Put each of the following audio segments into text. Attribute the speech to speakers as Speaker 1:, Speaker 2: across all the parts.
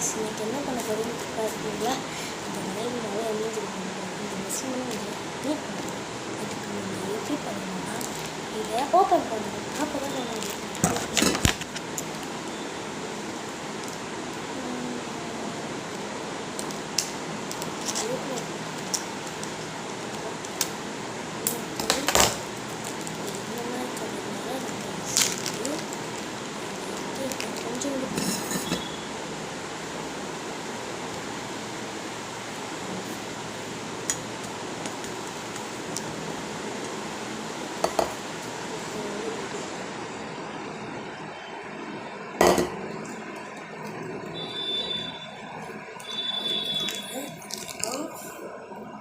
Speaker 1: Guys இன்னைக்கு என்ன பண்ண போகிறோம் பார்த்தீங்களா? இந்த லைவ்னால என்ன பண்ணுறோம், இந்த மிஷினை மீட் பண்ணுறோம். இதுக்கு நீங்கள் எப்படி பண்ணணும்னா இதை ஓப்பன் பண்ணணும். அப்போ தான் நம்ம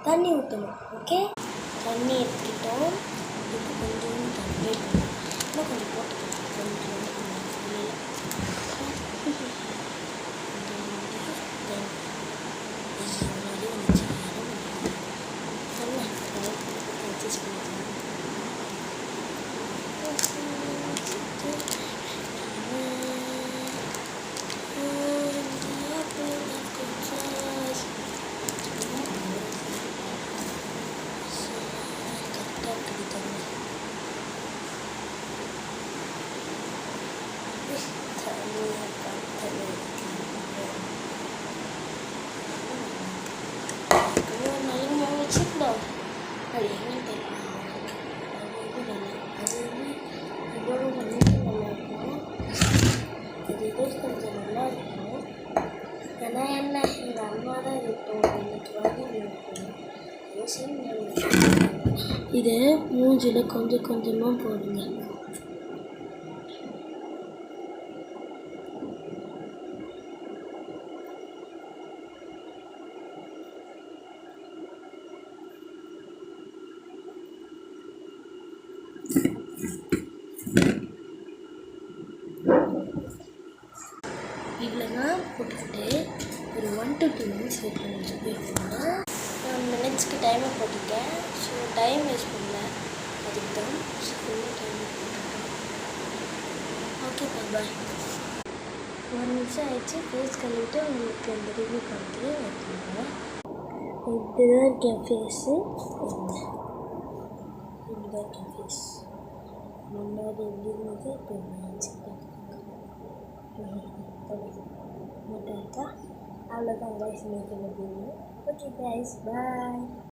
Speaker 1: தண்ணி ஊற்றணும். ஓகே, தண்ணி எடுத்துக்கிட்டோம். இப்போ கொஞ்சம் தண்ணி இன்னும் கொஞ்சம் போட்டுக்கலாம். கொஞ்சம் அட்ஜஸ்ட் பண்ணிக்கலாம். அது என்னன்னு தெரியல. இதோட கொஞ்சம் நல்லா இருக்கும். அது இதோ கொஞ்சம் நல்லா இருக்கும். ஏன்னா என்ன எங்கள் அம்மா தான் இருக்கும். இன்னைக்கு வாங்கி இது மூஞ்சில் கொஞ்சம் கொஞ்சமாக போடுங்க. இவ்வளோனா போட்டுக்கிட்டு ஒரு 1 to 2 மினிட்ஸ் வெயிட் பண்ணிட்டு மினிட்ஸ்க்கு டைமை போட்டுட்டேன். ஸோ டைம் வேஸ்ட் பண்ணல, அதுக்கு தான் ஃபுல்லாக டைம் போட்டுட்டேன். Okay bye. 1 நிமிஷம் ஆயிடுச்சு. ஃபேஸ் கழுவிட்டு உங்களுக்கு அந்த ரிவ்யூ காமிக்கிறேன். வைக்கணுங்க. இதுதான் இருக்கேன் ஃபேஸு. இதுதான் இருக்கேன் ஃபேஸ். முன்னாடி எப்படி இருந்தது இப்போ இருந்துச்சு. அவ்வளோதான் கைஸ், இன்னைக்கு வீடியோ. ஓகே கைஸ், பாய்.